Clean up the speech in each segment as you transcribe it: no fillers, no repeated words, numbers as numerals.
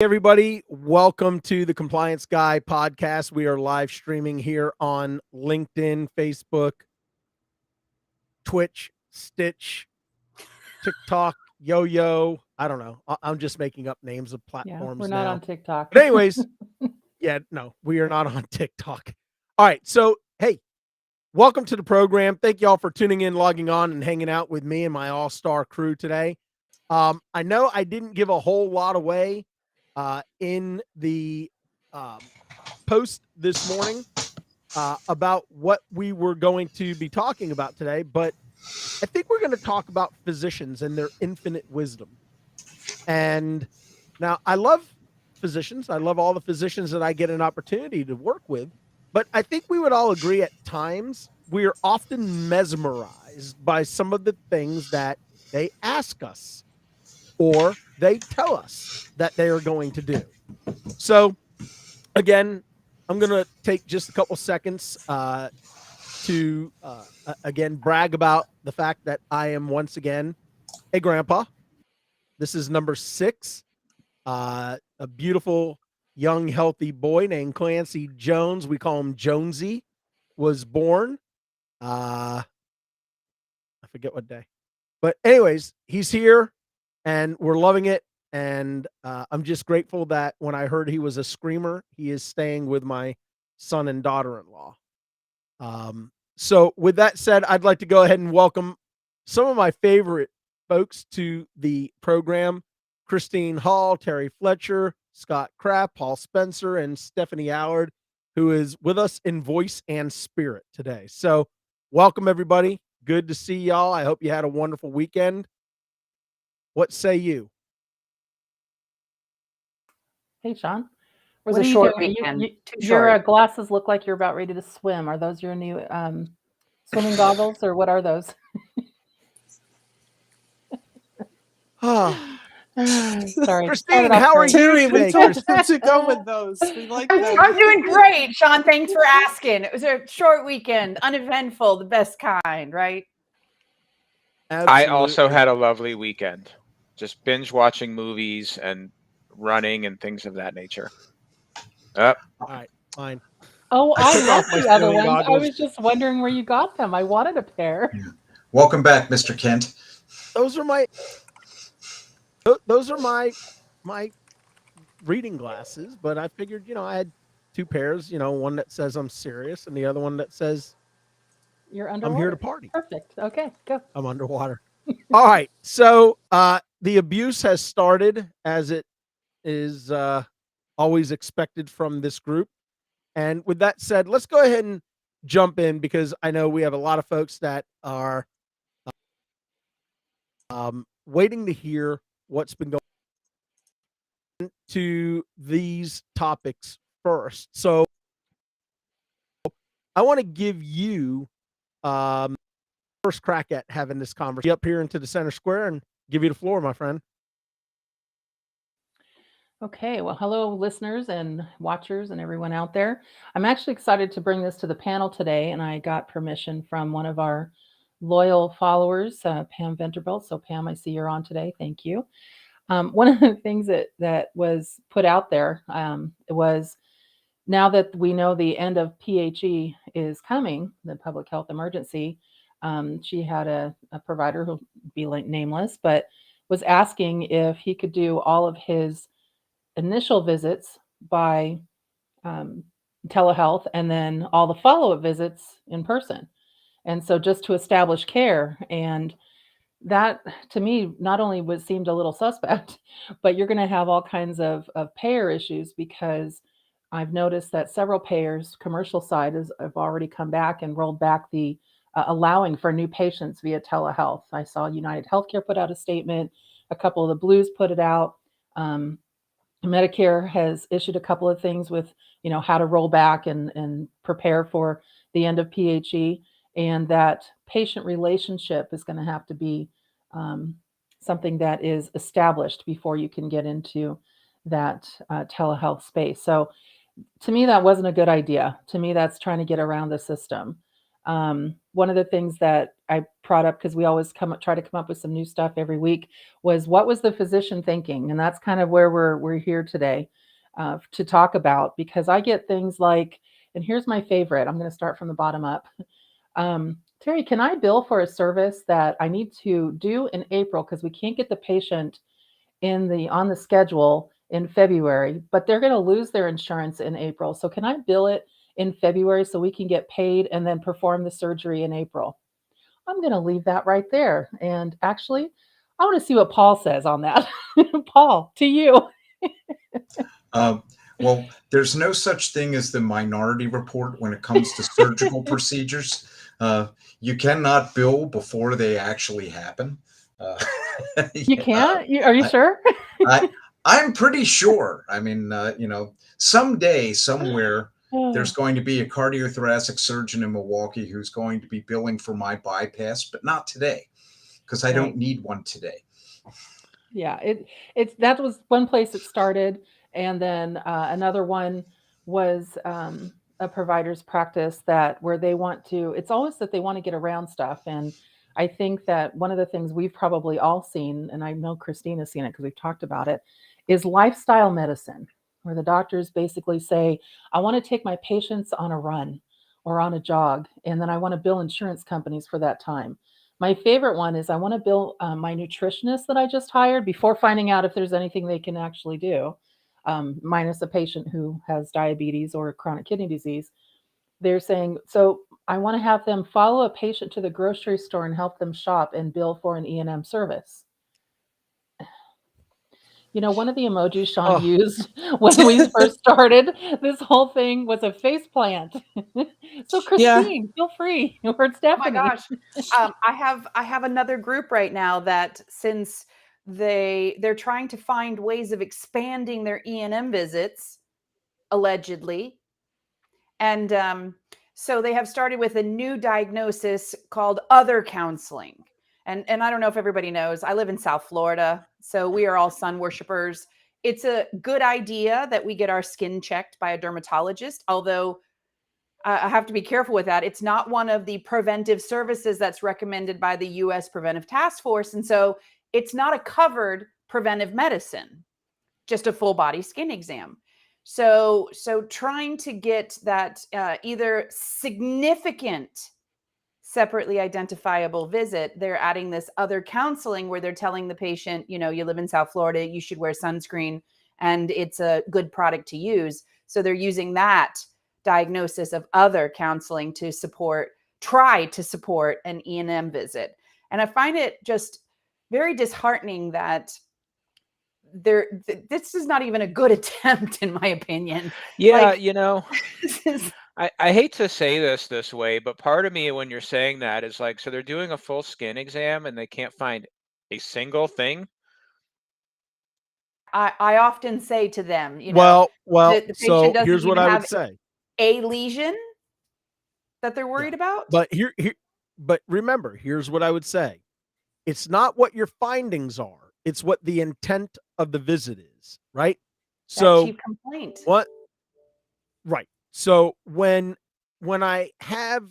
Everybody, welcome to the Compliance Guy podcast. We are live streaming here on LinkedIn, Facebook, Twitch, Stitch, TikTok, Yo-Yo. I don't know. I'm just making up names of platforms we're not now. on TikTok. But anyways, no, we are not on TikTok. All right, so hey, welcome to the program. Thank you all for tuning in, logging on, and hanging out with me and my all-star crew today. I know I didn't give a whole lot away in the post this morning about what we were going to be talking about today, but I think we're going to talk about physicians and their infinite wisdom. And now I love physicians. I love all the physicians that I get an opportunity to work with, but I think we would all agree at times we are often mesmerized by some of the things that they ask us or they tell us that they are going to do. So again, I'm going to take just a couple seconds to, again, brag about the fact that I am once again a grandpa. This is number 6. A beautiful, young, healthy boy named Clancy Jones. We call him Jonesy. Was born. I forget what day. But anyways, he's here, and we're loving it. And I'm just grateful that when I heard he was a screamer, he is staying with my son and daughter-in-law. So with that said, I'd like to go ahead and welcome some of my favorite folks to the program: Christine Hall, Terry Fletcher, Scott Kraft, Paul Spencer, and Stephanie Allard, who is with us in voice and spirit today. So welcome, everybody. Good to see y'all. I hope you had a wonderful weekend. What say you? Hey, Sean. It was a short weekend. Your glasses look like you're about ready to swim. Are those your new swimming goggles, or what are those? Sorry, Christine, how are you today? We told them to go with those. We like them. I'm doing great, Sean. Thanks for asking. It was a short weekend, uneventful, the best kind, right? Absolutely. I also had a lovely weekend. Just binge watching movies and running and things of that nature. All right, fine. Oh, I love the other ones. Goggles. I was just wondering where you got them. I wanted a pair. Yeah. Welcome back, Mr. Kent. Those are my reading glasses, but I figured, I had 2 pairs, one that says I'm serious and the other one that says you're underwater. I'm here to party. Perfect. Okay, go. I'm underwater. All right. So the abuse has started, as it is always expected from this group. And with that said, let's go ahead and jump in, because I know we have a lot of folks that are waiting to hear what's been going on to these topics first. So I want to give you first crack at having this conversation up here into the center square and give you the floor, my friend. Okay, well, hello, listeners and watchers and everyone out there. I'm actually excited to bring this to the panel today, and I got permission from one of our loyal followers, Pam Venterbilt. So, Pam, I see you're on today. Thank you. One of the things that was put out there was, now that we know the end of PHE is coming, the public health emergency, she had a provider who'll be nameless, but was asking if he could do all of his initial visits by telehealth and then all the follow-up visits in person. And so just to establish care. And that, to me, not only seemed a little suspect, but you're going to have all kinds of payer issues, because I've noticed that several payers, commercial side, have already come back and rolled back the allowing for new patients via telehealth. I saw United Healthcare put out a statement. A couple of the Blues put it out. Medicare has issued a couple of things with, how to roll back and prepare for the end of PHE, and that patient relationship is going to have to be something that is established before you can get into that telehealth space. So to me, that wasn't a good idea. To me, that's trying to get around the system. One of the things that I brought up, because we always try to come up with some new stuff every week, was what was the physician thinking? And that's kind of where we're here today to talk about, because I get things like, and here's my favorite. I'm going to start from the bottom up. Terry, can I bill for a service that I need to do in April because we can't get the patient on the schedule in February, but they're going to lose their insurance in April. So can I bill it in February so we can get paid and then perform the surgery in April? I'm going to leave that right there. And actually, I want to see what Paul says on that. Paul, to you. Well, there's no such thing as the Minority Report when it comes to surgical procedures. You cannot bill before they actually happen. You can't? Are you sure? I'm pretty sure. I mean, someday, somewhere, there's going to be a cardiothoracic surgeon in Milwaukee who's going to be billing for my bypass, but not today, because I don't need one today. Yeah, that was one place it started, and then another one was a provider's practice where they want to. It's always that they want to get around stuff, and I think that one of the things we've probably all seen, and I know Christina's seen it because we've talked about it, is lifestyle medicine, where the doctors basically say, "I want to take my patients on a run or on a jog, and then I want to bill insurance companies for that time." My favorite one is I want to bill my nutritionist that I just hired before finding out if there's anything they can actually do, minus a patient who has diabetes or chronic kidney disease. They're saying, so I want to have them follow a patient to the grocery store and help them shop and bill for an E&M service. One of the emojis Sean used when we first started this whole thing was a face plant. So Christine, feel free. Or Stephanie. Oh my gosh. I have another group right now that, since they're trying to find ways of expanding their E&M visits, allegedly. And so they have started with a new diagnosis called other counseling. And I don't know if everybody knows, I live in South Florida, so we are all sun worshipers. It's a good idea that we get our skin checked by a dermatologist, although I have to be careful with that. It's not one of the preventive services that's recommended by the U.S. Preventive Task Force. And so it's not a covered preventive medicine, just a full body skin exam. So trying to get that either significant separately identifiable visit, they're adding this other counseling where they're telling the patient, you live in South Florida, you should wear sunscreen, and it's a good product to use. So they're using that diagnosis of other counseling to try to support an E&M visit. And I find it just very disheartening that this is not even a good attempt, in my opinion. Yeah, this is, I hate to say this way, but part of me, when you're saying that, is like, so they're doing a full skin exam and they can't find a single thing. I often say to them, well, the patient so doesn't here's what even I would have say. a lesion that they're worried about. But remember, here's what I would say. It's not what your findings are. It's what the intent of the visit is, right? So chief complaint. What? Right. So when I have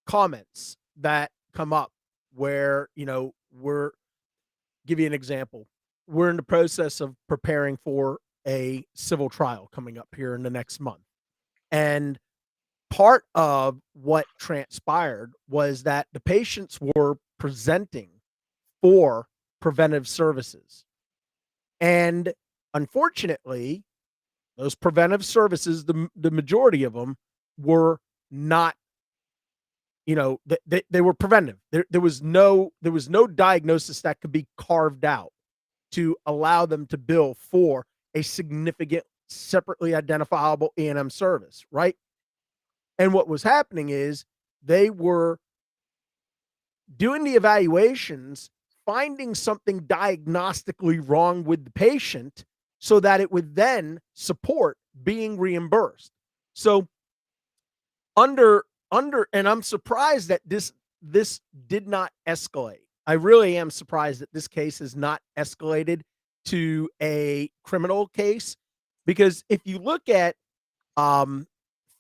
comments that come up where, give you an example. We're in the process of preparing for a civil trial coming up here in the next month. And part of what transpired was that the patients were presenting for preventive services. And unfortunately, those preventive services, the majority of them were not, they were preventive. There was no diagnosis that could be carved out to allow them to bill for a significant, separately identifiable E&M service, right? And what was happening is they were doing the evaluations, finding something diagnostically wrong with the patient so that it would then support being reimbursed. So and I'm surprised that this did not escalate. I really am surprised that this case has not escalated to a criminal case, because if you look at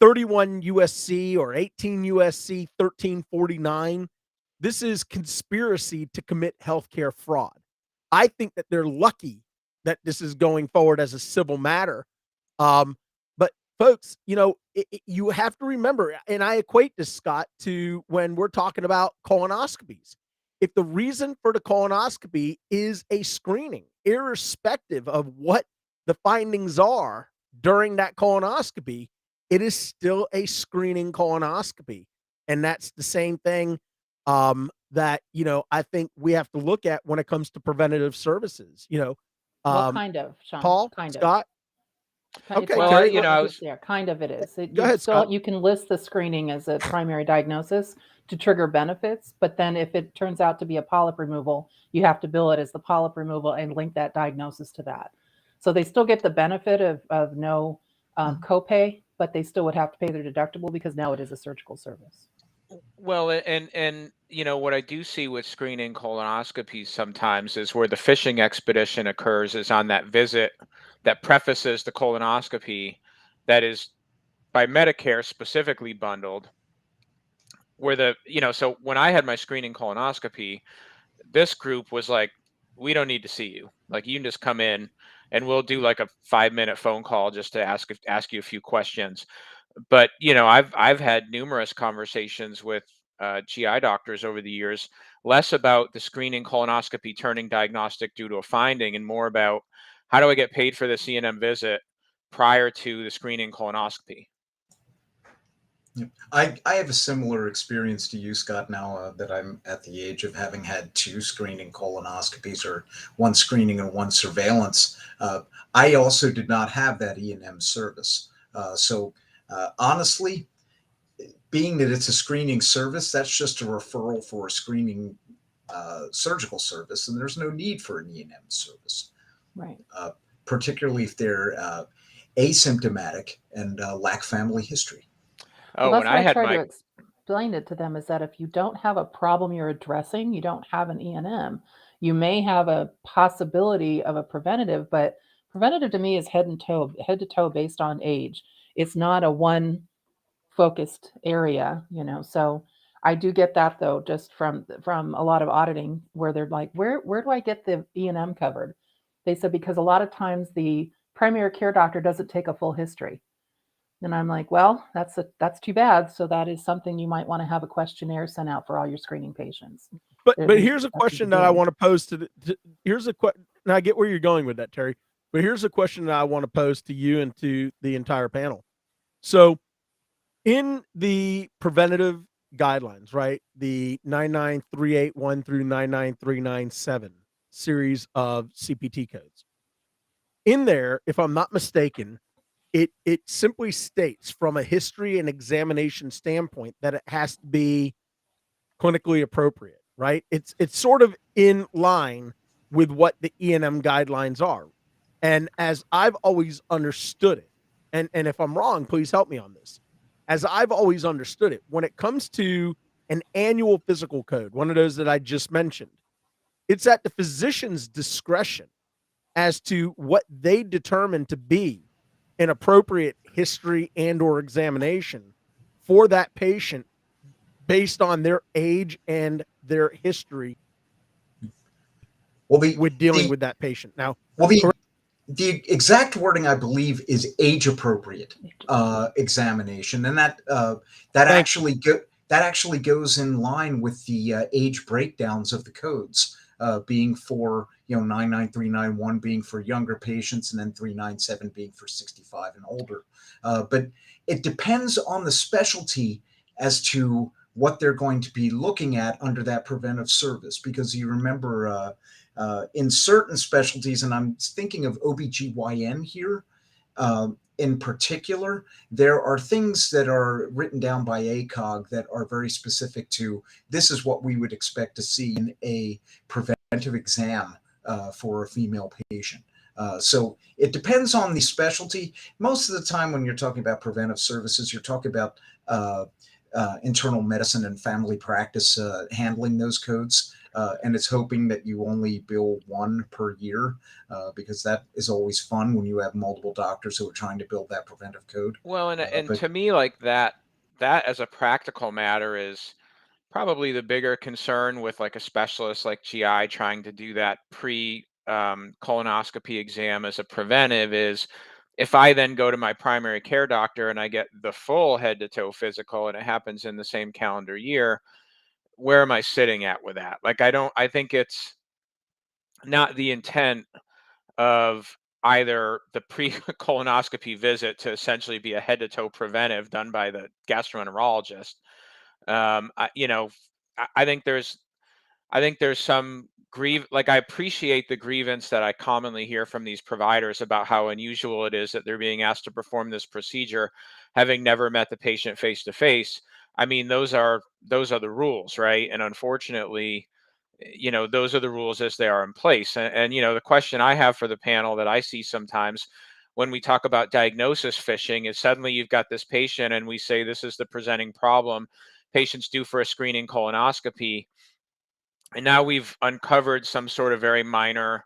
31 USC or 18 USC 1349. This is conspiracy to commit healthcare fraud. I think that they're lucky that this is going forward as a civil matter. But folks, you have to remember, and I equate this, Scott, to when we're talking about colonoscopies. If the reason for the colonoscopy is a screening, irrespective of what the findings are during that colonoscopy, it is still a screening colonoscopy. And that's the same thing that, I think we have to look at when it comes to preventative services, Well, kind of, Sean. Paul, Kind of. Scott. It's Okay, like Terry, kind of it is. Go ahead, Scott. You can list the screening as a primary diagnosis to trigger benefits, but then if it turns out to be a polyp removal, you have to bill it as the polyp removal and link that diagnosis to that. So they still get the benefit of no copay, but they still would have to pay their deductible because now it is a surgical service. Well, and what I do see with screening colonoscopies sometimes is where the fishing expedition occurs is on that visit that prefaces the colonoscopy that is by Medicare specifically bundled, where so when I had my screening colonoscopy, this group was like, we don't need to see you. Like, you can just come in and we'll do like a 5-minute phone call just to ask you a few questions. But I've had numerous conversations with GI doctors over the years, less about the screening colonoscopy turning diagnostic due to a finding, and more about how do I get paid for the C&M visit prior to the screening colonoscopy. I have a similar experience to you, Scott, now that I'm at the age of having had 2 screening colonoscopies, or 1 screening and 1 surveillance. I also did not have that E&M service. So honestly, being that it's a screening service, that's just a referral for a screening surgical service, and there's no need for an E&M service. Right. Particularly if they're asymptomatic and lack family history. Well, that's what I try to explain it to them, is that if you don't have a problem you're addressing, you don't have an E&M. You may have a possibility of a preventative, but preventative to me is head to toe based on age. It's not a one focused area, So I do get that, though, just from a lot of auditing where they're like, where do I get the E&M covered? They said, because a lot of times the primary care doctor doesn't take a full history. And I'm like, well, that's too bad. So that is something you might want to have a questionnaire sent out for all your screening patients. But here's a question that I want to pose here's a question. And I get where you're going with that, Terry. But here's a question that I want to pose to you and to the entire panel. So in the preventative guidelines, right, the 99381 through 99397 series of CPT codes, in there, if I'm not mistaken, it simply states from a history and examination standpoint that it has to be clinically appropriate, right? It's sort of in line with what the E&M guidelines are. And as I've always understood it, and if I'm wrong, please help me on this. As I've always understood it, when it comes to an annual physical code, one of those that I just mentioned, it's at the physician's discretion as to what they determine to be an appropriate history and or examination for that patient based on their age and their history with dealing with that patient. Now, the exact wording, I believe, is age appropriate examination, and that actually goes in line with the age breakdowns of the codes, being for 99391 being for younger patients, and then 397 being for 65 and older. But it depends on the specialty as to what they're going to be looking at under that preventive service, because you remember in certain specialties, and I'm thinking of OBGYN here in particular, there are things that are written down by ACOG that are very specific to, this is what we would expect to see in a preventive exam for a female patient. So it depends on the specialty. Most of the time when you're talking about preventive services, you're talking about internal medicine and family practice handling those codes. and it's hoping that you only bill one per year, because that is always fun when you have multiple doctors who are trying to build that preventive code. Well, and But to me, like that as a practical matter is probably the bigger concern with like a specialist like GI trying to do that pre colonoscopy exam as a preventive is if I then go to my primary care doctor and I get the full head to toe physical and it happens in the same calendar year, where am I sitting at with that? Like I think it's not the intent of either the pre-colonoscopy visit to essentially be a head to toe preventive done by the gastroenterologist. You know, I think there's some like I appreciate the grievance that I commonly hear from these providers about how unusual it is that they're being asked to perform this procedure, having never met the patient face to face. I mean, those are the rules, right? And unfortunately, those are the rules as they are in place. And the question I have for the panel that I see sometimes when we talk about diagnosis fishing is suddenly you've got this patient and we say this is the presenting problem. Patients due for a screening colonoscopy. And now we've uncovered some sort of very minor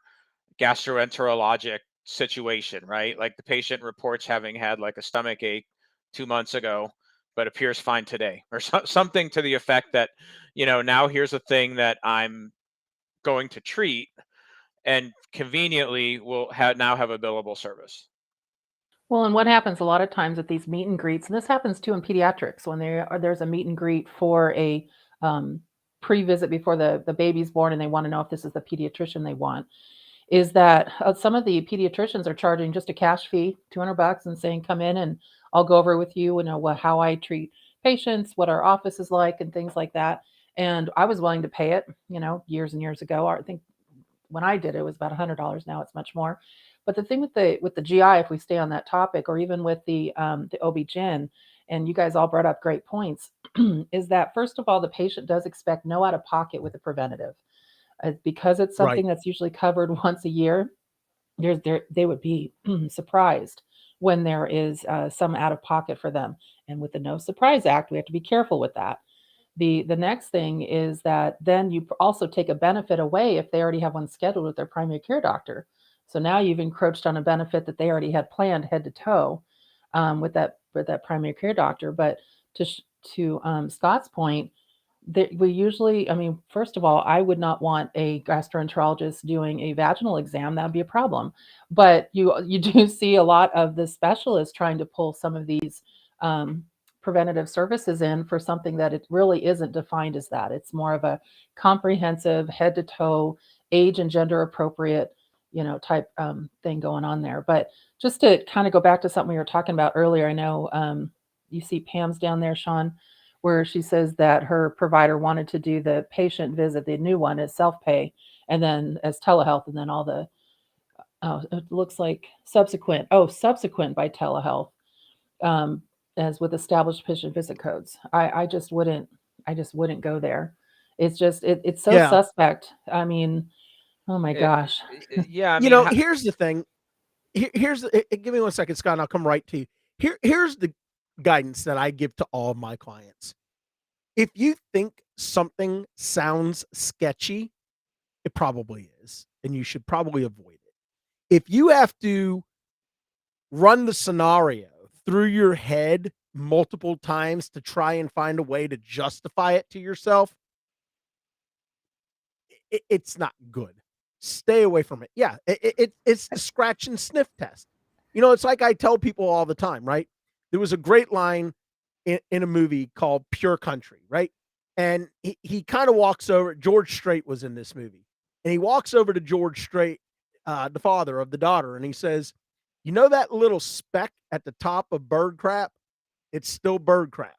gastroenterologic situation, right? Like the patient reports having had like a stomach ache 2 months ago, but appears fine today, or something to the effect that, now here's a thing that I'm going to treat and conveniently will now have a billable service. Well, and what happens a lot of times at these meet and greets, and this happens too in pediatrics when there's a meet and greet for a pre-visit before the baby's born, and they want to know if this is the pediatrician they want, is that some of the pediatricians are charging just a cash fee, $200, and saying, "Come in and I'll go over with you, how I treat patients, what our office is like, and things like that." And I was willing to pay it, years and years ago. I think when I did it was about $100. Now it's much more. But the thing with the GI, if we stay on that topic, or even with the OB-GYN, and you guys all brought up great points, is that first of all, the patient does expect no out of pocket with a preventative, because it's Right. something that's usually covered once a year. They would be surprised when there is some out of pocket for them. And with the No Surprise Act, we have to be careful with that. The next thing is that then you also take a benefit away if they already have one scheduled with their primary care doctor. So now you've encroached on a benefit that they already had planned head to toe with that primary care doctor. But to Scott's point, that we usually, I mean, first of all, I would not want a gastroenterologist doing a vaginal exam. That would be a problem. But you do see a lot of the specialists trying to pull some of these um, preventative services in for something that it really isn't defined as that. It's more of a comprehensive, head to toe, age and gender appropriate, type thing going on there. But just to kind of go back to something we were talking about earlier, I know you see Pam's down there, Sean, where she says that her provider wanted to do the patient visit, the new one as self-pay, and then as telehealth, and then all the, it looks like subsequent by telehealth, um, as with established patient visit codes. I just wouldn't go there. It's so Yeah. suspect. I mean, oh my gosh. Yeah, I mean, Here's the thing. Give me 1 second, Scott, and I'll come right to you. Here's the guidance that I give to all of my clients. If you think something sounds sketchy, it probably is, and you should probably avoid it. If you have to run the scenario through your head multiple times to try and find a way to justify it to yourself, it's not good. Stay away from it. Yeah, it's the scratch and sniff test. It's like I tell people all the time, right? There was a great line in a movie called Pure Country, right? And he kind of walks over. George Strait was in this movie, and he walks over to George Strait, the father of the daughter, and he says, "You know that little speck at the top of bird crap? It's still bird crap."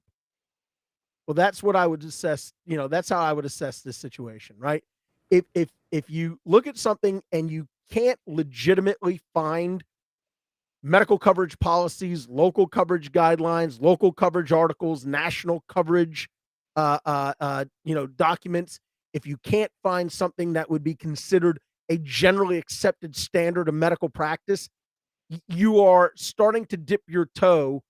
Well, that's what I would assess. That's how I would assess this situation, right? If you look at something and you can't legitimately find medical coverage policies, local coverage guidelines, local coverage articles, national coverage, documents. If you can't find something that would be considered a generally accepted standard of medical practice, you are starting to dip your toe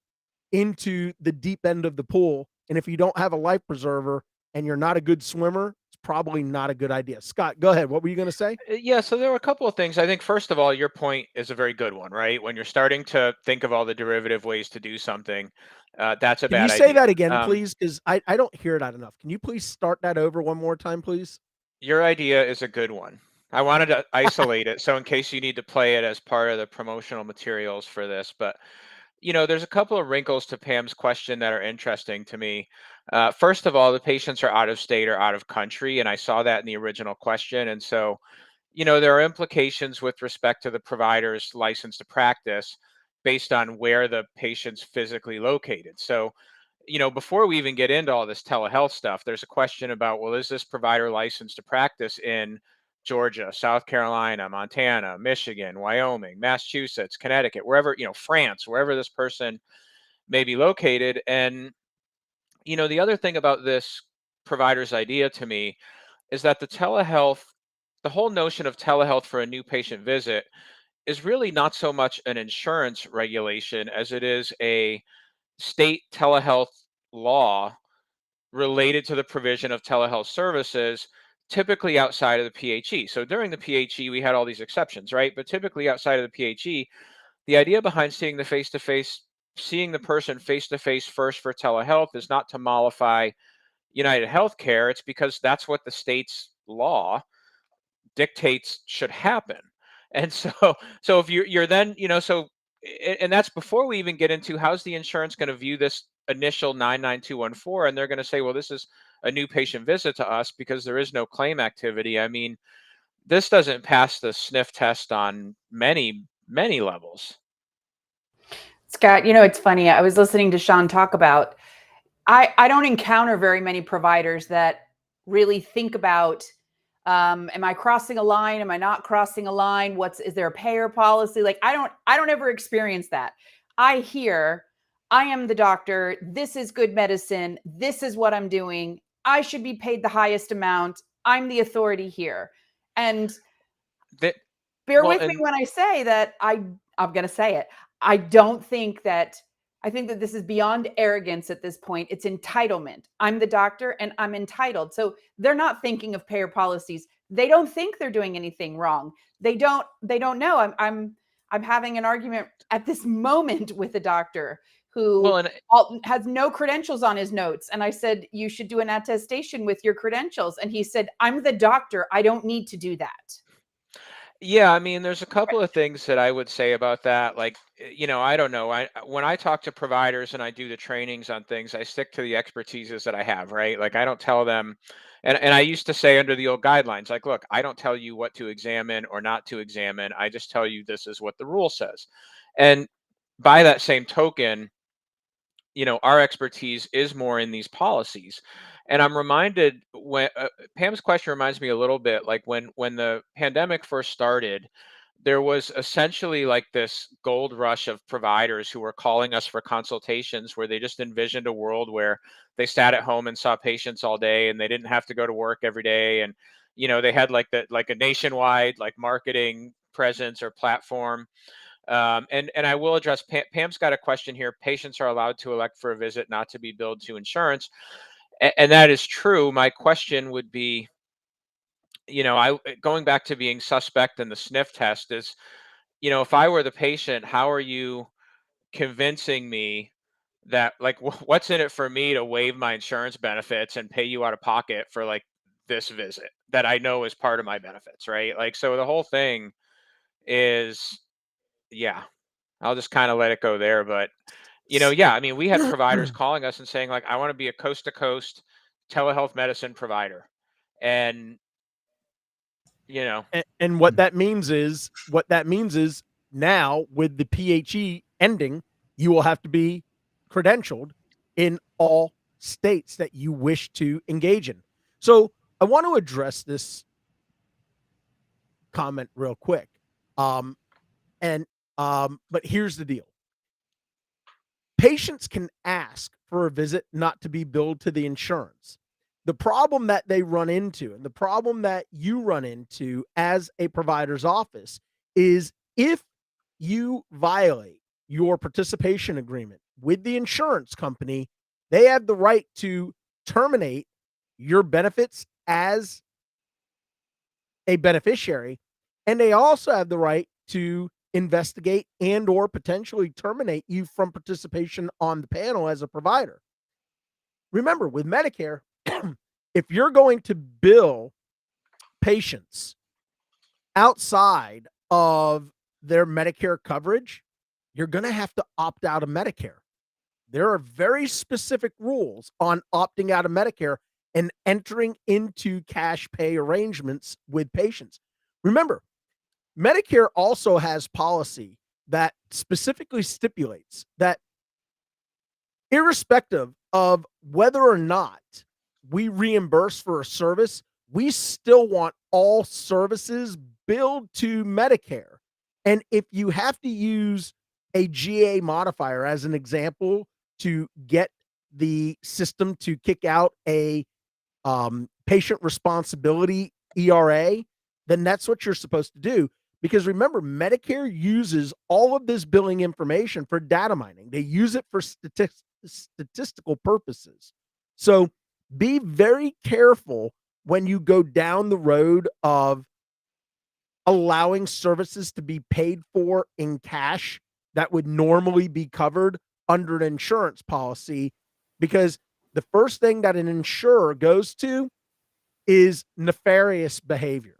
into the deep end of the pool. And if you don't have a life preserver and you're not a good swimmer, it's probably not a good idea. Scott, go ahead. What were you going to say? Yeah, so there were a couple of things. I think first of all, your point is a very good one, right? When you're starting to think of all the derivative ways to do something, that's a Can you bad say idea. that again, please? Because I don't hear that enough. Can you please start that over one more time, please? Your idea is a good one. I wanted to isolate it, so in case you need to play it as part of the promotional materials for this, but there's a couple of wrinkles to Pam's question that are interesting to me. First of all, the patients are out of state or out of country, and I saw that in the original question, and so there are implications with respect to the provider's license to practice based on where the patient's physically located. So, before we even get into all this telehealth stuff, there's a question about, well, is this provider licensed to practice in Georgia, South Carolina, Montana, Michigan, Wyoming, Massachusetts, Connecticut, wherever, France, wherever this person may be located. And, the other thing about this provider's idea to me is that the whole notion of telehealth for a new patient visit is really not so much an insurance regulation as it is a state telehealth law related to the provision of telehealth services, typically outside of the PHE. So during the PHE, we had all these exceptions, right? But typically outside of the PHE, the idea behind seeing the person face to face first for telehealth is not to mollify United Healthcare. It's because that's what the state's law dictates should happen. And so if you're then, and that's before we even get into how's the insurance going to view this initial 99214, and they're going to say, well, this is a new patient visit to us because there is no claim activity. I mean, this doesn't pass the sniff test on many levels. Scott, it's funny. I was listening to Sean talk about, I don't encounter very many providers that really think about, am I crossing a line? Am I not crossing a line? Is there a payer policy? Like, I don't ever experience that. I hear, I am the doctor. This is good medicine. This is what I'm doing. I should be paid the highest amount. I'm the authority here. And bear with me when I say that I'm going to say it. I think that this is beyond arrogance at this point. It's entitlement. I'm the doctor and I'm entitled. So they're not thinking of payer policies. They don't think they're doing anything wrong. They don't know. I'm having an argument at this moment with a doctor who has no credentials on his notes. And I said, you should do an attestation with your credentials. And he said, I'm the doctor. I don't need to do that. Yeah, I mean, there's a couple of things that I would say about that. Like, I don't know. When I talk to providers and I do the trainings on things, I stick to the expertises that I have, right? Like, I don't tell them, and I used to say under the old guidelines, like, look, I don't tell you what to examine or not to examine. I just tell you this is what the rule says. And by that same token, our expertise is more in these policies. And I'm reminded when Pam's question reminds me a little bit like when the pandemic first started, there was essentially like this gold rush of providers who were calling us for consultations where they just envisioned a world where they sat at home and saw patients all day and they didn't have to go to work every day. And, they had like a nationwide like marketing presence or platform. And I will address Pam's got a question here. Patients are allowed to elect for a visit not to be billed to insurance. And that is true. My question would be, going back to being suspect in the sniff test is, if I were the patient, how are you convincing me that like what's in it for me to waive my insurance benefits and pay you out of pocket for like this visit that I know is part of my benefits, right? Like, so the whole thing is, yeah, I'll just kind of let it go there. But, yeah, I mean, we had providers calling us and saying, like, I want to be a coast to coast telehealth medicine provider. And, and what that means is now with the PHE ending, you will have to be credentialed in all states that you wish to engage in. So I want to address this comment real quick. But here's the deal. Patients can ask for a visit not to be billed to the insurance. The problem that they run into and the problem that you run into as a provider's office is if you violate your participation agreement with the insurance company, they have the right to terminate your benefits as a beneficiary, and they also have the right to investigate and or potentially terminate you from participation on the panel as a provider. Remember, with Medicare, if you're going to bill patients outside of their Medicare coverage, you're going to have to opt out of Medicare. There are very specific rules on opting out of Medicare and entering into cash pay arrangements with patients. Remember, Medicare also has policy that specifically stipulates that irrespective of whether or not we reimburse for a service, we still want all services billed to Medicare. And if you have to use a GA modifier as an example to get the system to kick out a patient responsibility ERA, then that's what you're supposed to do. Because remember, Medicare uses all of this billing information for data mining. They use it for statistical purposes. So be very careful when you go down the road of allowing services to be paid for in cash that would normally be covered under an insurance policy, because the first thing that an insurer goes to is nefarious behavior.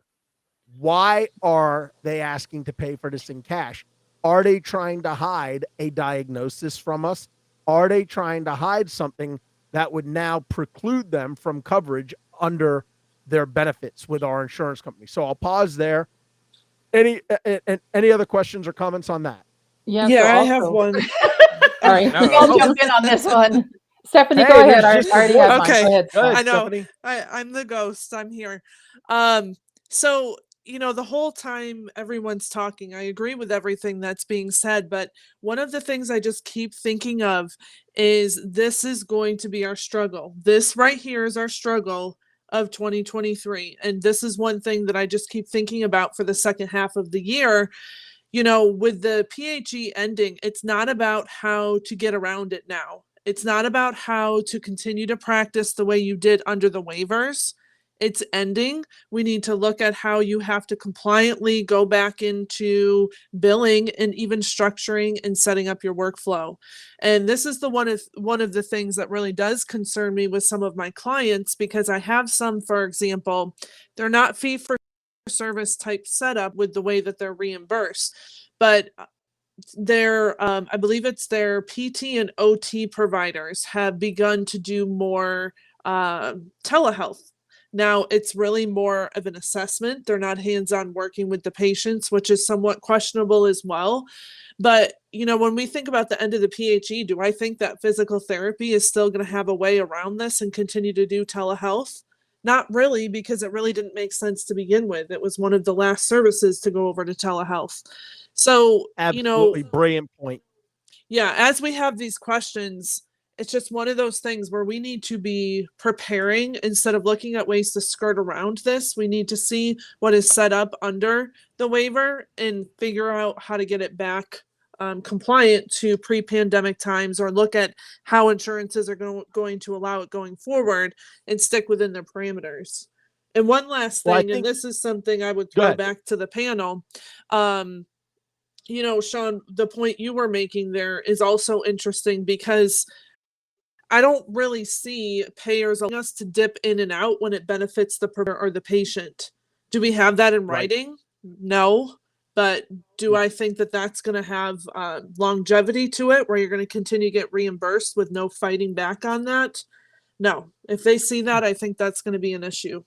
Why are they asking to pay for this in cash? Are they trying to hide a diagnosis from us? Are they trying to hide something that would now preclude them from coverage under their benefits with our insurance company? So I'll pause there. Any other questions or comments on that? Yeah, Yeah, so I have also, one. sorry. No. I'll jump in on this one. Stephanie, Hey, go ahead. there's I just already the had voice. mine. Okay. Go ahead. Go ahead, I know. Stephanie. I'm the ghost. I'm here. So, the whole time everyone's talking, I agree with everything that's being said, but one of the things I just keep thinking of is this is going to be our struggle. This right here is our struggle of 2023. And this is one thing that I just keep thinking about for the second half of the year. With the PHE ending, it's not about how to get around it now. It's not about how to continue to practice the way you did under the waivers. It's ending. We need to look at how you have to compliantly go back into billing and even structuring and setting up your workflow. And this is the one of the things that really does concern me with some of my clients, because I have some, for example, they're not fee for service type setup with the way that they're reimbursed, but their I believe it's their PT and OT providers have begun to do more telehealth. Now it's really more of an assessment. They're not hands-on working with the patients, which is somewhat questionable as well. But when we think about the end of the PHE, do I think that physical therapy is still going to have a way around this and continue to do telehealth? Not really, because it really didn't make sense to begin with. It was one of the last services to go over to telehealth. So, Absolutely brilliant point. yeah, as we have these questions, it's just one of those things where we need to be preparing instead of looking at ways to skirt around this. We need to see what is set up under the waiver and figure out how to get it back compliant to pre-pandemic times, or look at how insurances are going to allow it going forward and stick within their parameters. And one last thing, and this is something I would throw back to the panel. Sean, the point you were making there is also interesting, because I don't really see payers allowing us to dip in and out when it benefits the provider or the patient. Do we have that in writing? No. But do I think that that's going to have longevity to it, where you're going to continue to get reimbursed with no fighting back on that? No. If they see that, I think that's going to be an issue.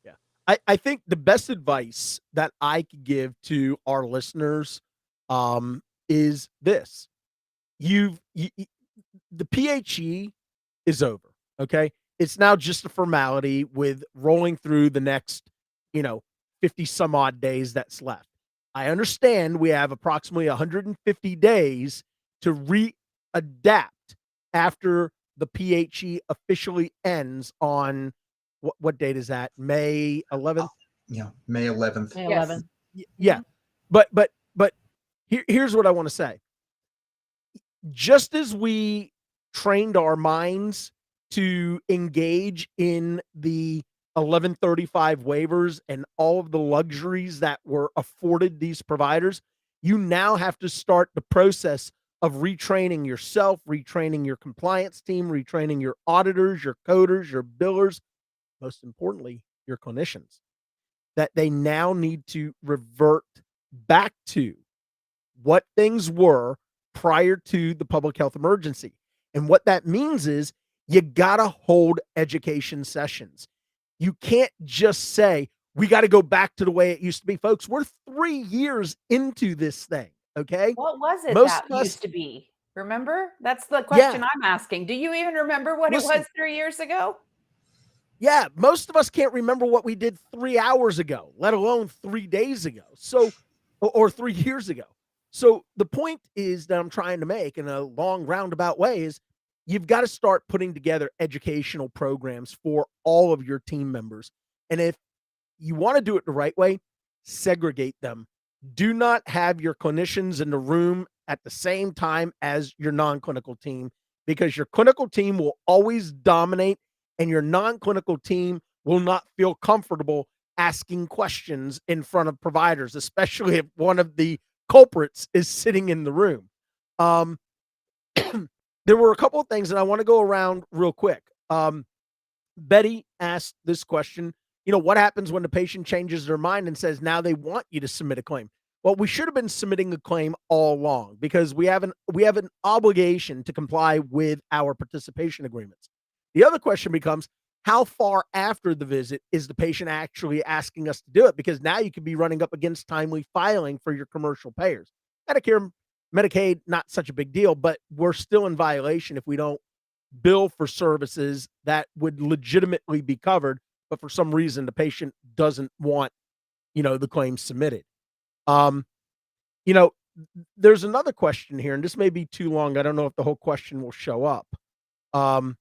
Yeah. I think the best advice that I could give to our listeners is this. The PHE is over. Okay. It's now just a formality with rolling through the next, 50 some odd days that's left. I understand we have approximately 150 days to readapt after the PHE officially ends on what date is that? May 11th? Yeah, May 11th. May 11th. Yeah. But here's what I want to say. Just as we trained our minds to engage in the 1135 waivers and all of the luxuries that were afforded these providers, you now have to start the process of retraining yourself, retraining your compliance team, retraining your auditors, your coders, your billers, most importantly, your clinicians, that they now need to revert back to what things were prior to the public health emergency. And what that means is you got to hold education sessions. You can't just say, we got to go back to the way it used to be. Folks, we're 3 years into this thing, okay? What was it Most that of us, used to be? Remember? That's the yeah, question I'm asking. Do you even remember what it listen, was 3 years ago? yeah, most of us can't remember what we did 3 hours ago, let alone 3 days ago. So, or 3 years ago. So the point is that I'm trying to make in a long roundabout way is you've got to start putting together educational programs for all of your team members. And if you want to do it the right way, segregate them. Do not have your clinicians in the room at the same time as your non-clinical team, because your clinical team will always dominate and your non-clinical team will not feel comfortable asking questions in front of providers, especially if one of the culprits is sitting in the room. Um, there were a couple of things that I want to go around real quick. Betty asked this question, what happens when the patient changes their mind and says now they want you to submit a claim? Well, we should have been submitting a claim all along because we have an obligation to comply with our participation agreements. The other question becomes, how far after the visit is the patient actually asking us to do it? Because now you could be running up against timely filing for your commercial payers. Medicare, Medicaid, not such a big deal, but we're still in violation if we don't bill for services that would legitimately be covered, but for some reason the patient doesn't want, the claim submitted. Um, you know, there's another question here, and this may be too long. I don't know if the whole question will show up. Um,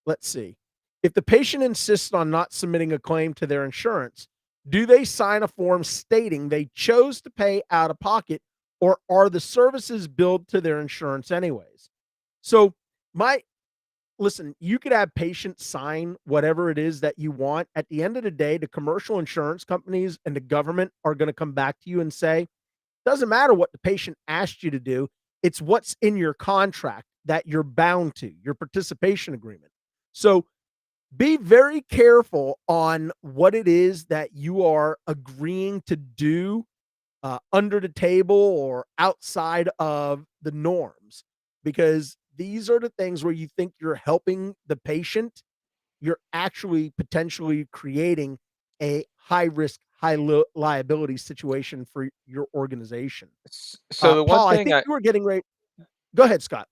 let's see. If the patient insists on not submitting a claim to their insurance, do they sign a form stating they chose to pay out of pocket, or are the services billed to their insurance anyways? So my listen, you could have patients sign whatever it is that you want. At the end of the day, the commercial insurance companies and the government are going to come back to you and say, doesn't matter what the patient asked you to do. It's what's in your contract that you're bound to, your participation agreement. So be very careful on what it is that you are agreeing to do under the table or outside of the norms, because these are the things where you think you're helping the patient, you're actually potentially creating a high risk, liability situation for your organization. So the one Paul, I thing think you were getting ready. Go ahead, Scott.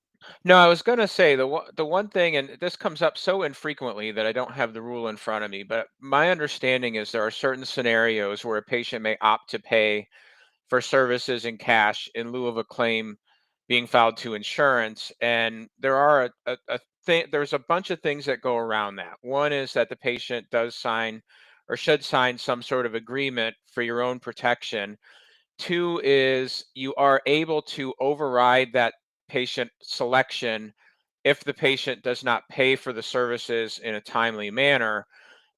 no, I was gonna say the one thing, and this comes up so infrequently that I don't have the rule in front of me, but my understanding is there are certain scenarios where a patient may opt to pay for services in cash in lieu of a claim being filed to insurance, and there are there's a bunch of things that go around that. One is that the patient does sign or should sign some sort of agreement for your own protection. Two is you are able to override that patient selection if the patient does not pay for the services in a timely manner.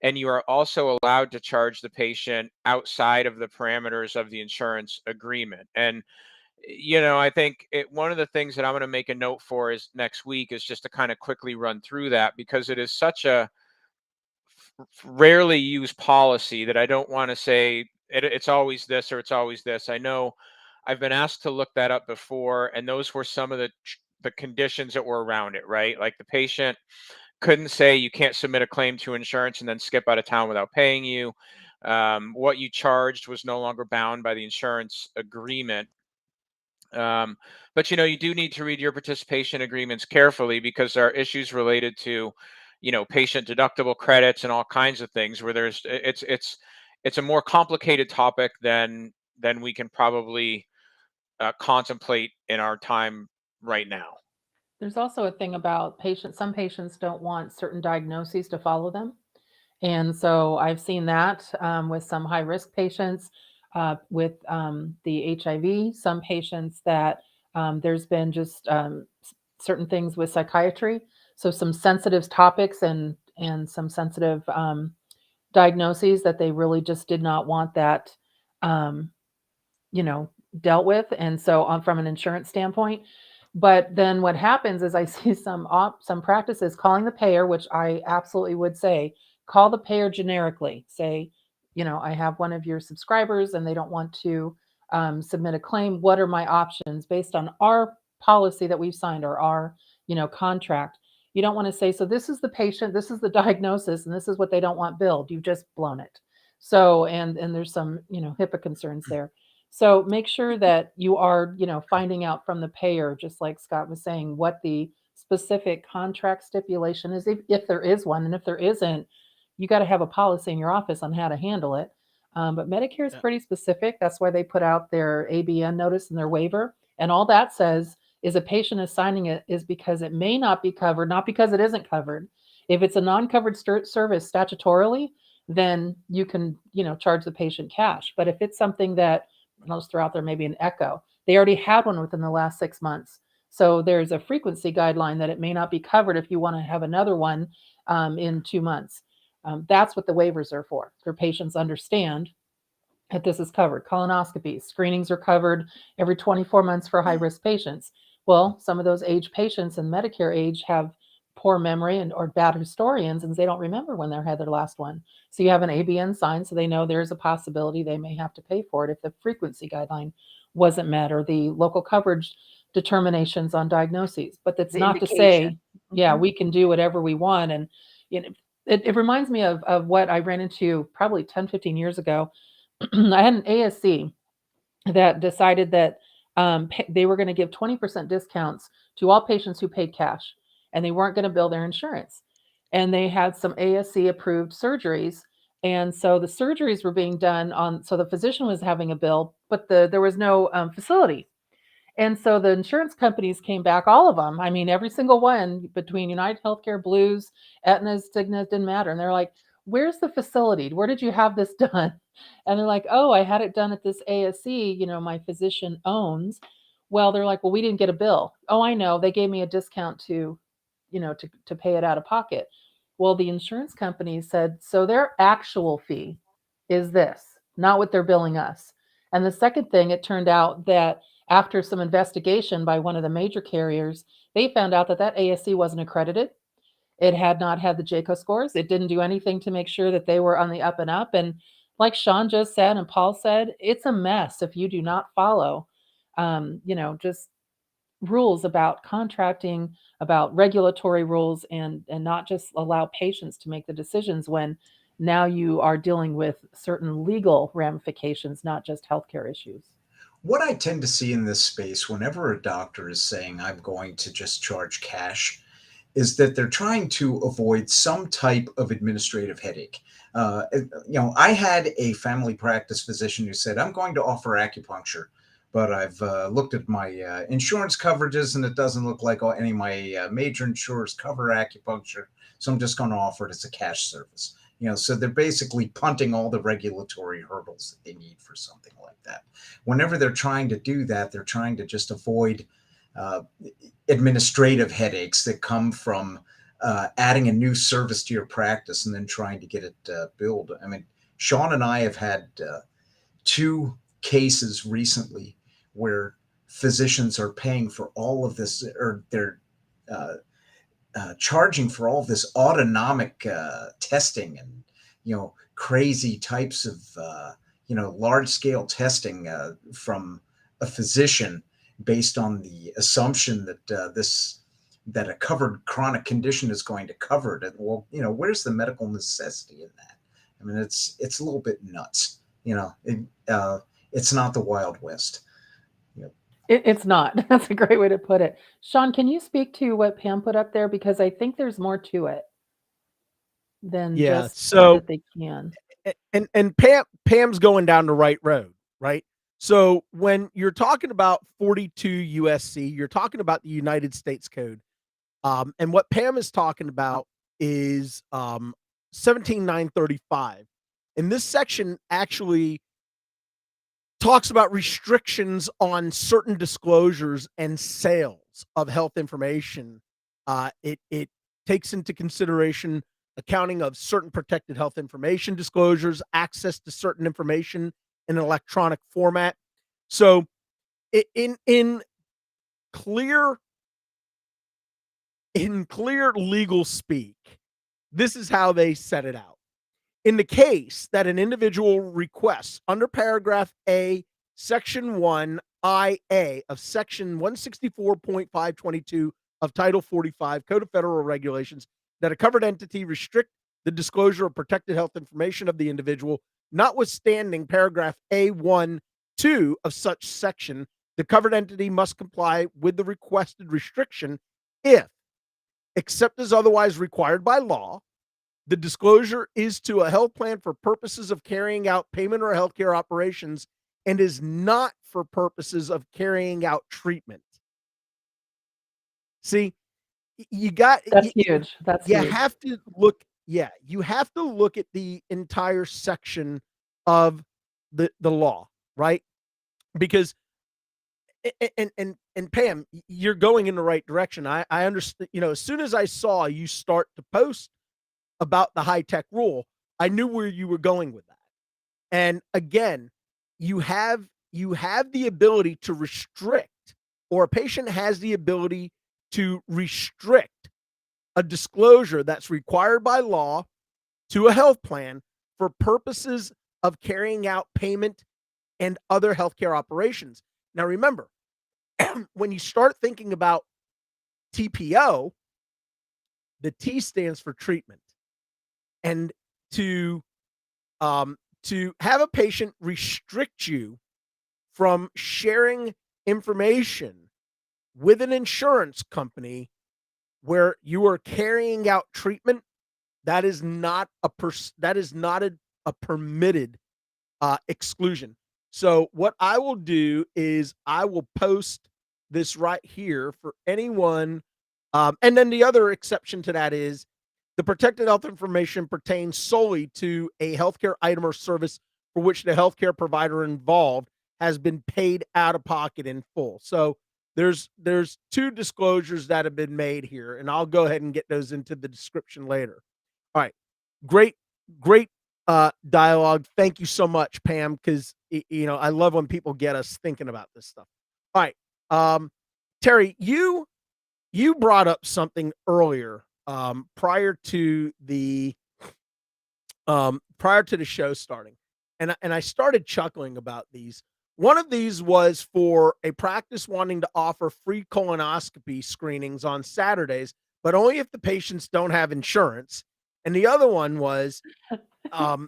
And you are also allowed to charge the patient outside of the parameters of the insurance agreement. And, I think one of the things that I'm going to make a note for is next week is just to kind of quickly run through that, because it is such a rarely used policy that I don't want to say it's always this or it's always this. I know I've been asked to look that up before, and those were some of the conditions that were around it, right? Like the patient couldn't say you can't submit a claim to insurance and then skip out of town without paying you. What you charged was no longer bound by the insurance agreement. Um, but you do need to read your participation agreements carefully, because there are issues related to, patient deductible credits and all kinds of things where it's a more complicated topic than we can probably contemplate in our time right now. There's also a thing about patients. Some patients don't want certain diagnoses to follow them. And so I've seen that with some high risk patients with the HIV, some patients that there's been just certain things with psychiatry. So some sensitive topics and some sensitive diagnoses that they really just did not want that, um, you know, dealt with. And so on from an insurance standpoint. But then what happens is I see some practices calling the payer, which I absolutely would say, call the payer generically. Say, I have one of your subscribers and they don't want to submit a claim. What are my options based on our policy that we've signed or our, contract? You don't want to say, so this is the patient, this is the diagnosis, and this is what they don't want billed. You've just blown it. So, and there's some, HIPAA concerns there. So make sure that you are, finding out from the payer, just like Scott was saying, what the specific contract stipulation is, if there is one. And if there isn't, you got to have a policy in your office on how to handle it. But Medicare is Yeah. pretty specific. That's why they put out their ABN notice and their waiver. And all that says is a patient is signing it is because it may not be covered, not because it isn't covered. If it's a non-covered service statutorily, then you can, charge the patient cash. But if it's something that, I'll just throw out there maybe an echo, they already had one within the last 6 months. So there's a frequency guideline that it may not be covered if you want to have another one in 2 months. That's what the waivers are for patients understand that this is covered. Colonoscopies, screenings are covered every 24 months for high-risk patients. Well, some of those age patients in Medicare age have poor memory or bad historians, and they don't remember when they had their last one. So you have an ABN sign, so they know there's a possibility they may have to pay for it if the frequency guideline wasn't met or the local coverage determinations on diagnoses. But that's The not to say, indication. yeah, Mhm. we can do whatever we want. And it reminds me of what I ran into probably 10, 15 years ago. I had an ASC that decided that they were going to give 20% discounts to all patients who paid cash, and they weren't going to bill their insurance. And they had some ASC approved surgeries. And so the surgeries were being done so the physician was having a bill, but there was no facility. And so the insurance companies came back, all of them. I mean, every single one between United Healthcare, Blues, Aetna, Cigna, didn't matter. And they're like, where's the facility? Where did you have this done? And they're like, oh, I had it done at this ASC, my physician owns. Well, they're like, well, we didn't get a bill. Oh, I know. They gave me a discount to pay it out of pocket. Well, the insurance company said, so their actual fee is this, not what they're billing us. And the second thing, it turned out that after some investigation by one of the major carriers, they found out that ASC wasn't accredited. It had not had the JACO scores. It didn't do anything to make sure that they were on the up and up. And like Sean just said and Paul said, it's a mess if you do not follow, just rules about contracting, about regulatory rules, and not just allow patients to make the decisions when now you are dealing with certain legal ramifications, not just healthcare issues. What I tend to see in this space, whenever a doctor is saying, I'm going to just charge cash, is that they're trying to avoid some type of administrative headache. I had a family practice physician who said, I'm going to offer acupuncture, but I've looked at my insurance coverages and it doesn't look like any of my major insurers cover acupuncture. So I'm just going to offer it as a cash service. So they're basically punting all the regulatory hurdles that they need for something like that. Whenever they're trying to do that, they're trying to just avoid administrative headaches that come from adding a new service to your practice and then trying to get it billed. I mean, Sean and I have had 2 cases recently where physicians are paying for all of this, or they're charging for all of this autonomic testing and crazy types of large scale testing from a physician based on the assumption that that a covered chronic condition is going to cover it. Well, where's the medical necessity in that? I mean, it's a little bit nuts. It's not the Wild West. It's not. That's a great way to put it. Sean, can you speak to what Pam put up there? Because I think there's more to it than Yeah. just So that they can. and Pam's going down the right road, right? So when you're talking about 42 USC, you're talking about the United States Code. And what Pam is talking about is 17935. And this section actually talks about restrictions on certain disclosures and sales of health information. It takes into consideration accounting of certain protected health information disclosures, access to certain information in an electronic format. So in clear legal speak, this is how they set it out. In the case that an individual requests under paragraph A, section 1 IA of section 164.522 of Title 45 Code of Federal Regulations, that a covered entity restrict the disclosure of protected health information of the individual, notwithstanding paragraph A1, 2 of such section, the covered entity must comply with the requested restriction if, except as otherwise required by law, the disclosure is to a health plan for purposes of carrying out payment or healthcare operations and is not for purposes of carrying out treatment. See, That's huge. That's you huge. have to look, you have to look at the entire section of the law, right? Because and Pam, you're going in the right direction. I understand, as soon as I saw you start to post about the high tech rule, I knew where you were going with that. And again, you have the ability to restrict, or a patient has the ability to restrict a disclosure that's required by law to a health plan for purposes of carrying out payment and other healthcare operations. Now, remember, when you start thinking about TPO, the T stands for treatment. And to have a patient restrict you from sharing information with an insurance company where you are carrying out treatment, that is not a permitted exclusion. So what I will do is I will post this right here for anyone. And then the other exception to that is the protected health information pertains solely to a healthcare item or service for which the healthcare provider involved has been paid out of pocket in full. So there's two disclosures that have been made here, and I'll go ahead and get those into the description later. All right. Great dialogue. Thank you so much, Pam, because I love when people get us thinking about this stuff. All right. Terry, you brought up something earlier prior to the show starting, and I started chuckling about these. One of these was for a practice wanting to offer free colonoscopy screenings on Saturdays, but only if the patients don't have insurance. And the other one was Yeah.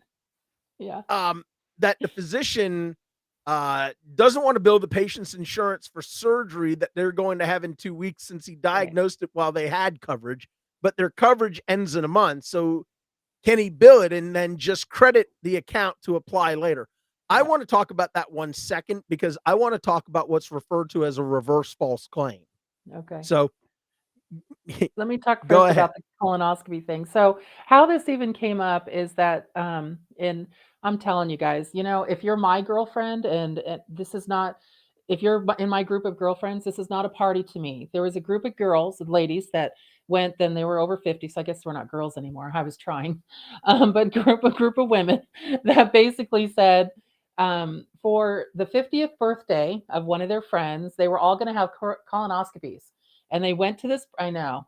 that the physician doesn't want to bill the patient's insurance for surgery that they're going to have in 2 weeks since he diagnosed it while they had coverage, but their coverage ends in a month. So can he bill it and then just credit the account to apply later? I want to talk about that 1 second because I want to talk about what's referred to as a reverse false claim. Okay. So let me talk Go first ahead. about the colonoscopy thing. So how this even came up is that and I'm telling you guys, if you're my girlfriend and this is not, if you're in my group of girlfriends, this is not a party to me. There was a group of girls, ladies that went, then they were over 50. So I guess we're not girls anymore. I was trying. But a group of women that basically said, for the 50th birthday of one of their friends, they were all going to have colonoscopies. And they went to this, I know,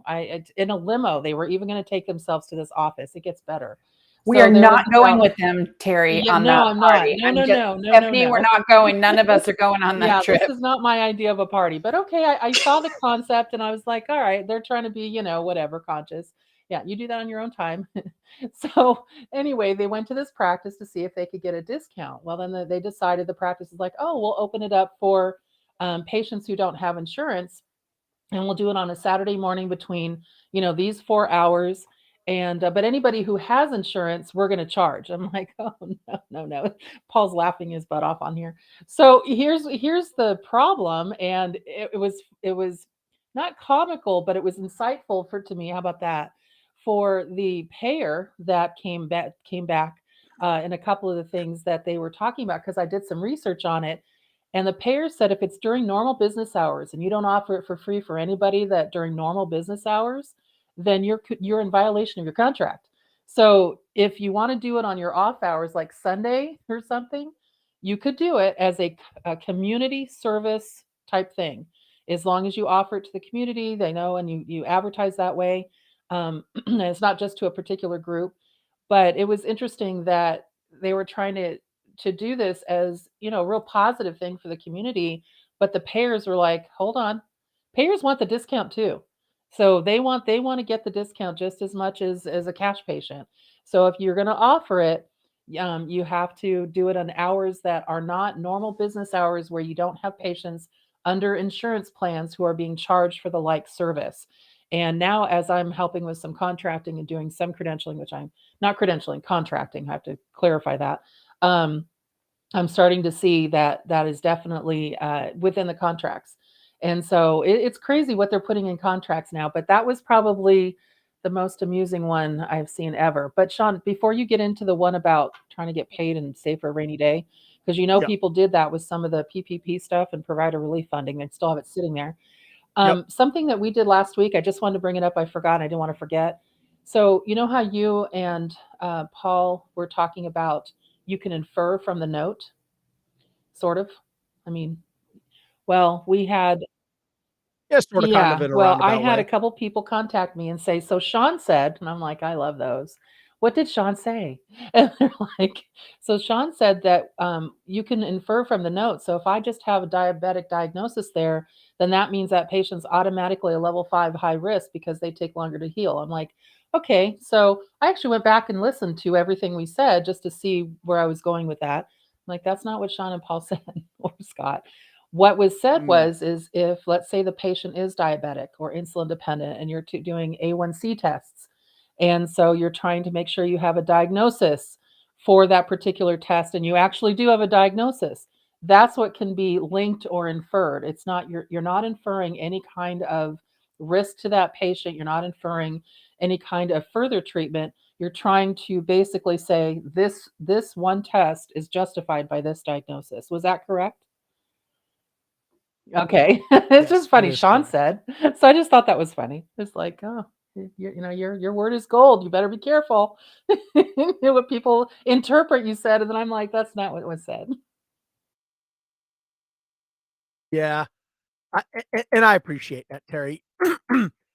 in a limo. They were even going to take themselves to this office. It gets better. We So are there not was going about- with them, Terry, Yeah, on no, that I'm not. party. No, I'm no, just- no, no, Stephanie, no. we're not going. None of us are going on that Yeah, trip. this is not my idea of a party. But okay, I saw the concept and I was like, all right, they're trying to be, whatever, conscious. Yeah, you do that on your own time. So anyway, they went to this practice to see if they could get a discount. Well, then they decided, the practice is like, oh, we'll open it up for patients who don't have insurance, and we'll do it on a Saturday morning between, these 4 hours. And but anybody who has insurance, we're going to charge. I'm like, oh no. Paul's laughing his butt off on here. So here's the problem, and it was not comical, but it was insightful to me. How about that? For the payer that came back in a couple of the things that they were talking about, because I did some research on it. And the payer said if it's during normal business hours and you don't offer it for free for anybody that during normal business hours, then you're in violation of your contract. So if you want to do it on your off hours, like Sunday or something, you could do it as a community service type thing. As long as you offer it to the community, they know, and you advertise that way. And it's not just to a particular group. But it was interesting that they were trying to do this as, a real positive thing for the community, but the payers were like, "Hold on. Payers want the discount too." So they want to get the discount just as much as a cash patient. So if you're going to offer it, you have to do it on hours that are not normal business hours, where you don't have patients under insurance plans who are being charged for the like service. And now, as I'm helping with some contracting and doing some credentialing, which I'm not credentialing, contracting, I have to clarify that. Um, I'm starting to see that that is definitely within the contracts. And so it's crazy what they're putting in contracts now. But that was probably the most amusing one I've seen ever. But Sean, before you get into the one about trying to get paid and save for a rainy day, because Yep. people did that with some of the PPP stuff and provider relief funding, they still have it sitting there. Yep. Something that we did last week, I just wanted to bring it up. I forgot. I didn't want to forget. So you know how you and Paul were talking about you can infer from the note, sort of. I mean, well, we had Yeah, sort of, kind of yeah, in a well, I roundabout had a way. couple people contact me and say, "So Sean said," and I'm like, "I love those. What did Sean say?" And they're like, "So Sean said that you can infer from the note. So if I just have a diabetic diagnosis there, then that means that patient's automatically a level 5 high risk because they take longer to heal." I'm like, "Okay." So I actually went back and listened to everything we said just to see where I was going with that. I'm like, that's not what Sean and Paul said, or Scott. What was said Mm. is, if, let's say, the patient is diabetic or insulin dependent and you're doing A1C tests, and so you're trying to make sure you have a diagnosis for that particular test, and you actually do have a diagnosis, that's what can be linked or inferred. It's not, you're not inferring any kind of risk to that patient. You're not inferring any kind of further treatment. You're trying to basically say this one test is justified by this diagnosis. Was that correct? Okay. It's Yes, just that funny, is Sean correct. said. So I just thought that was funny. It's like, "Oh, your word is gold. You better be careful." What people interpret you said, and then I'm like, "That's not what was said." Yeah. And I appreciate that, Terry.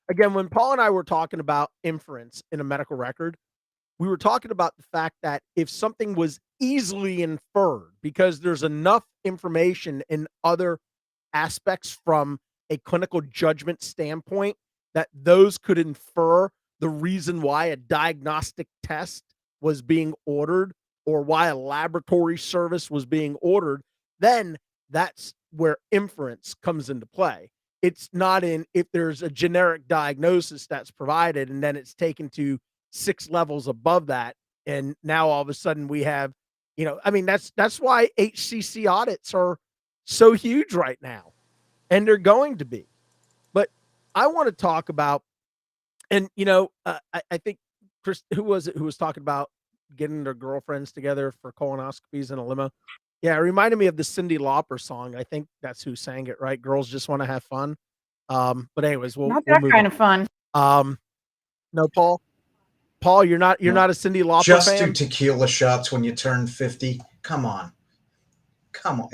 Again, when Paul and I were talking about inference in a medical record, we were talking about the fact that if something was easily inferred, because there's enough information in other aspects from a clinical judgment standpoint, that those could infer the reason why a diagnostic test was being ordered or why a laboratory service was being ordered, then that's where inference comes into play. It's not in if there's a generic diagnosis that's provided and then it's taken to 6 levels above that, and now all of a sudden we have, I mean, that's why HCC audits are so huge right now, and they're going to be. But I want to talk about, and I think Chris, who was it who was talking about getting their girlfriends together for colonoscopies in a limo? Yeah, it reminded me of the Cyndi Lauper song. I think that's who sang it, right? Girls just want to have fun. But anyways, we'll Not we'll that move kind on. of fun. No, Paul. Paul, you're No, not a Cyndi Lauper just do fan. tequila shots when you turn 50. Come on, come on.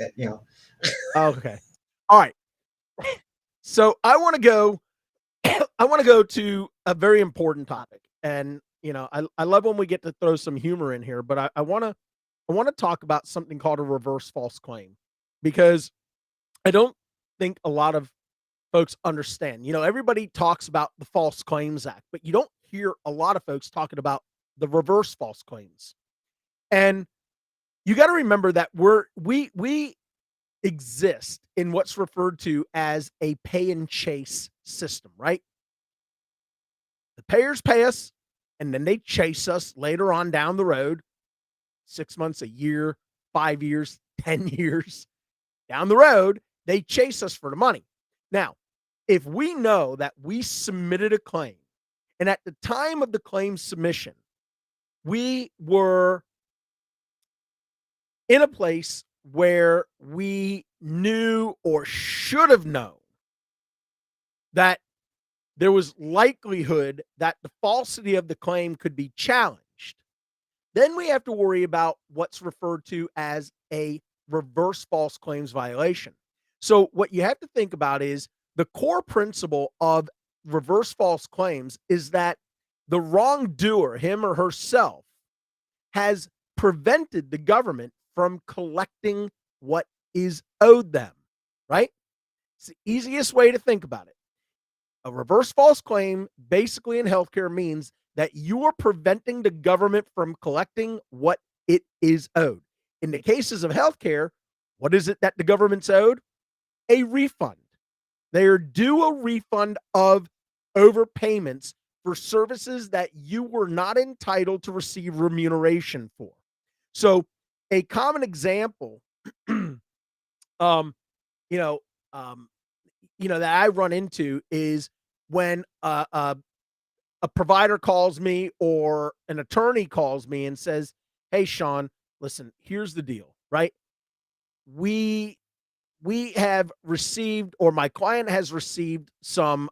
Okay. All right. So I want to go. I want to go to a very important topic, and I love when we get to throw some humor in here. But I want to talk about something called a reverse false claim, because I don't think a lot of folks understand. Everybody talks about the False Claims Act, but you don't hear a lot of folks talking about the reverse false claims. And you got to remember that we exist in what's referred to as a pay and chase system, right? The payers pay us, and then they chase us later on down the road, 6 months, a year, 5 years, 10 years down the road, they chase us for the money. Now, if we know that we submitted a claim, and at the time of the claim submission, we were in a place where we knew or should have known that there was likelihood that the falsity of the claim could be challenged, Then we have to worry about what's referred to as a reverse false claims violation. So what you have to think about is the core principle of reverse false claims is that the wrongdoer, him or herself, has prevented the government from collecting what is owed them, right? It's the easiest way to think about it. A reverse false claim, basically in healthcare, means that you are preventing the government from collecting what it is owed. In the cases of healthcare, what is it that the government's owed? A refund. They are due a refund of overpayments for services that you were not entitled to receive remuneration for. So, a common example, um, you know, um, that I run into is when a provider calls me or an attorney calls me and says, "Hey, Sean, listen, here's the deal, right? We have received, or my client has received some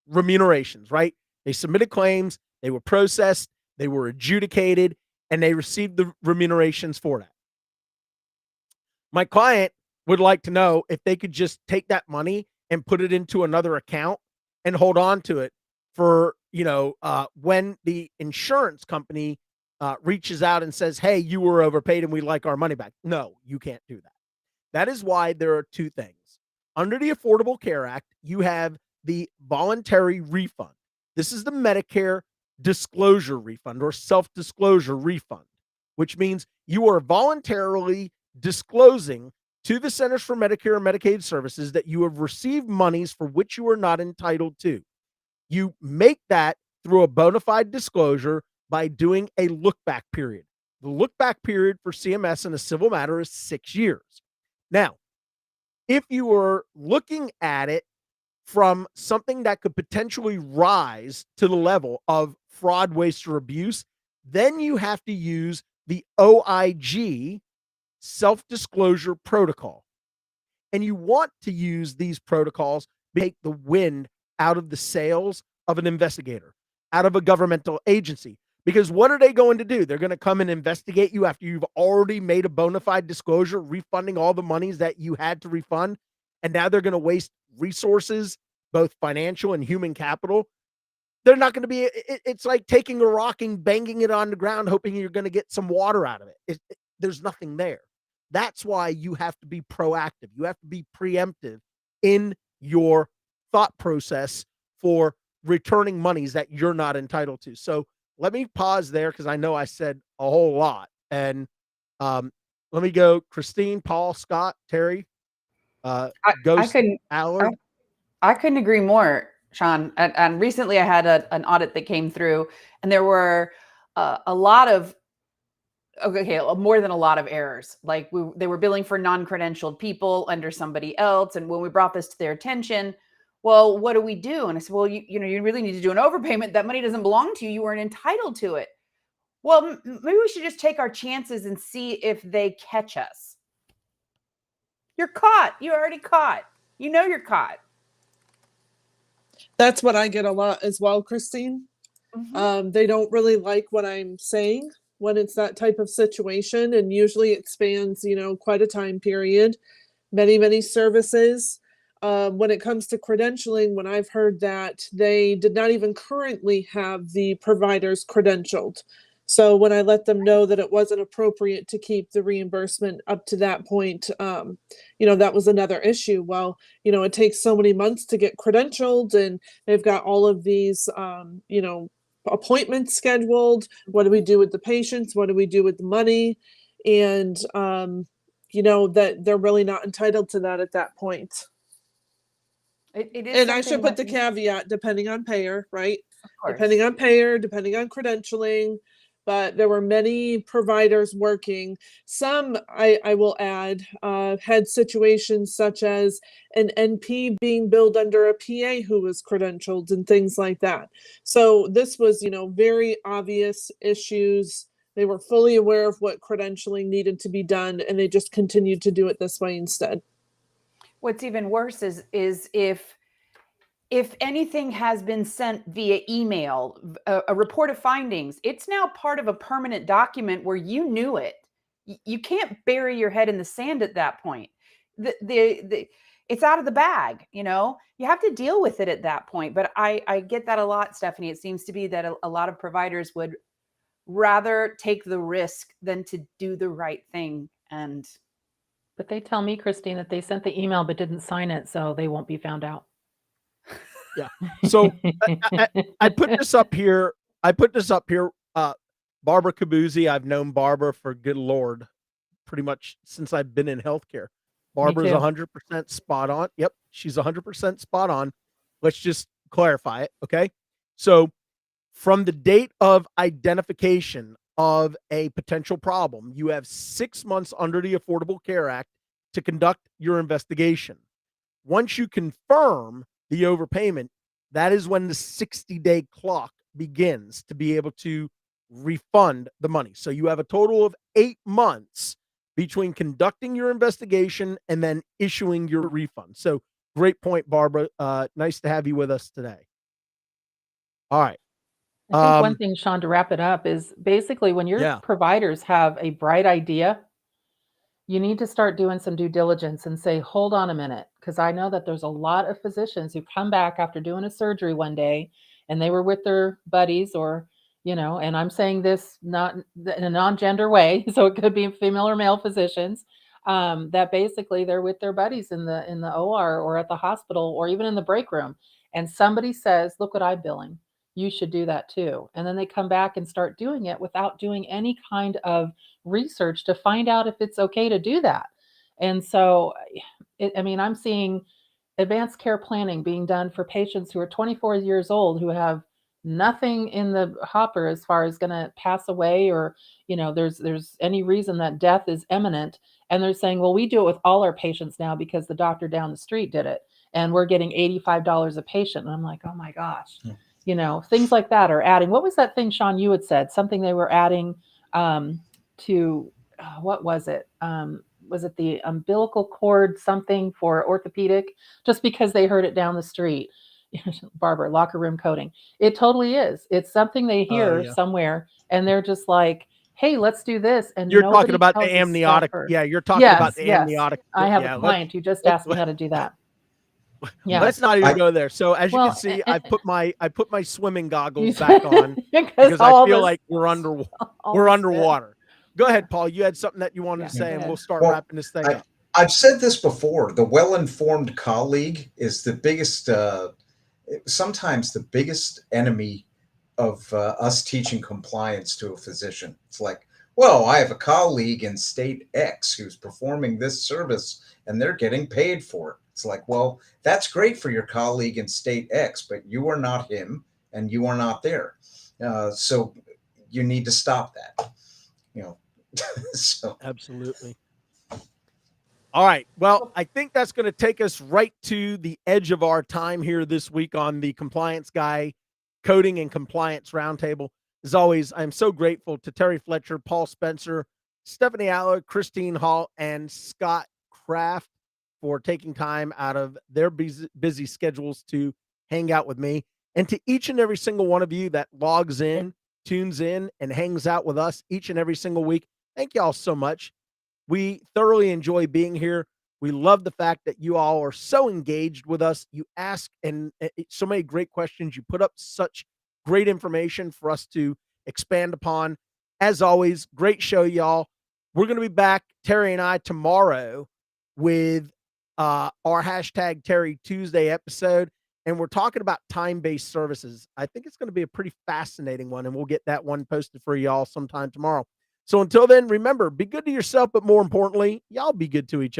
remunerations, right? They submitted claims, they were processed, they were adjudicated, and they received the remunerations for that. My client would like to know if they could just take that money and put it into another account and hold on to it for, when the insurance company reaches out and says, hey, you were overpaid and we'd like our money back. No, you can't do that. That is why there are two things. Under the Affordable Care Act, you have the voluntary refund. This is the Medicare disclosure refund or self-disclosure refund, which means you are voluntarily disclosing to the Centers for Medicare and Medicaid Services that you have received monies for which you are not entitled to. You make that through a bona fide disclosure by doing a look-back period. The look-back period for CMS in a civil matter is 6 years. Now, if you are looking at it from something that could potentially rise to the level of fraud, waste, or abuse, then you have to use the OIG self-disclosure protocol. And you want to use these protocols to take the wind out of the sails of an investigator, out of a governmental agency. Because what are they going to do? They're going to come and investigate you after you've already made a bona fide disclosure, refunding all the monies that you had to refund. And now they're going to waste resources, both financial and human capital. They're not going to be, it's like taking a rock and banging it on the ground, hoping you're going to get some water out of it. There's nothing there. That's why you have to be proactive. You have to be preemptive in your thought process for returning monies that you're not entitled to. So let me pause there because I know I said a whole lot. And let me go Christine, Paul, Scott, Terry, Ghost, Allard. I couldn't agree more, Sean. And recently I had an audit that came through, and there were a lot of, more than a lot of errors. Like they were billing for non-credentialed people under somebody else. And when we brought this to their attention, well, what do we do? And I said, well, you really need to do an overpayment. That money doesn't belong to you. You weren't entitled to it. Well, maybe we should just take our chances and see if they catch us. You're caught. You're already caught. You know you're caught. That's what I get a lot as well, Christine. Mm-hmm. They don't really like what I'm saying when it's that type of situation. And usually it spans, quite a time period, many, many services. When it comes to credentialing, when I've heard that they did not even currently have the providers credentialed. So when I let them know that it wasn't appropriate to keep the reimbursement up to that point, that was another issue. Well, it takes so many months to get credentialed, and they've got all of these, appointments scheduled. What do we do with the patients? What do we do with the money? And, that they're really not entitled to that at that point. It is, and I should put the caveat, depending on payer, right? Of course. Depending on payer, depending on credentialing. But there were many providers working. Some, I will add, had situations such as an NP being billed under a PA who was credentialed and things like that. So this was, very obvious issues. They were fully aware of what credentialing needed to be done, and they just continued to do it this way instead. What's even worse is if if anything has been sent via email, a report of findings, it's now part of a permanent document where you knew it. You can't bury your head in the sand at that point. It's out of the bag, you have to deal with it at that point. But I get that a lot, Stephanie. It seems to be that a lot of providers would rather take the risk than to do the right thing. But they tell me, Christine, that they sent the email but didn't sign it, so they won't be found out. Yeah. So I put this up here. Barbara Kabuzzi, I've known Barbara for, good Lord, pretty much since I've been in healthcare. Barbara's too. 100% spot on. Yep, she's 100% spot on. Let's just clarify it, okay? So from the date of identification of a potential problem, you have 6 months under the Affordable Care Act to conduct your investigation. Once you confirm the overpayment, that is when the 60-day clock begins to be able to refund the money. So you have a total of 8 months between conducting your investigation and then issuing your refund. So great point, Barbara. Nice to have you with us today. All right. I think one thing, Sean, to wrap it up is basically when your providers have a bright idea, you need to start doing some due diligence and say, hold on a minute, because I know that there's a lot of physicians who come back after doing a surgery one day and they were with their buddies or, and I'm saying this not in a non-gender way, so it could be female or male physicians, that basically they're with their buddies in the OR or at the hospital or even in the break room. And somebody says, look what I'm billing. You should do that too. And then they come back and start doing it without doing any kind of research to find out if it's okay to do that. And so, I'm seeing advanced care planning being done for patients who are 24 years old who have nothing in the hopper as far as going to pass away or, there's any reason that death is imminent. And they're saying, well, we do it with all our patients now because the doctor down the street did it. And we're getting $85 a patient. And I'm like, oh my gosh. Things like that are adding. What was that thing, Sean, you had said? Something they were adding to, what was it? Was it the umbilical cord something for orthopedic? Just because they heard it down the street. Barbara, locker room coding. It totally is. It's something they hear somewhere and they're just like, hey, let's do this. And you're talking about the amniotic. Yeah, you're talking about the amniotic. I have a client who just asked me how to do that. Yeah, let's not even go there. So as you can see, I put my swimming goggles back on because I feel like we're underwater. Go ahead, Paul. You had something that you wanted to say, and we'll start wrapping this thing up. I've said this before. The well-informed colleague is the biggest, sometimes the biggest enemy of us teaching compliance to a physician. It's like, well, I have a colleague in state X who's performing this service, and they're getting paid for it. It's like, well, that's great for your colleague in state X, but you are not him and you are not there. So you need to stop that, so. Absolutely. All right. Well, I think that's going to take us right to the edge of our time here this week on the Compliance Guy Coding and Compliance Roundtable. As always, I'm so grateful to Terry Fletcher, Paul Spencer, Stephanie Aller, Christine Hall, and Scott Kraft for taking time out of their busy schedules to hang out with me. And to each and every single one of you that logs in, tunes in, and hangs out with us each and every single week, thank you all so much. We thoroughly enjoy being here. We love the fact that you all are so engaged with us. You ask and so many great questions. You put up such great information for us to expand upon. As always, great show, y'all. We're going to be back, Terry and I, tomorrow with our hashtag Terry Tuesday episode, and we're talking about time-based services. I think it's going to be a pretty fascinating one, and we'll get that one posted for y'all sometime tomorrow. So until then, remember, be good to yourself, but more importantly, y'all be good to each other.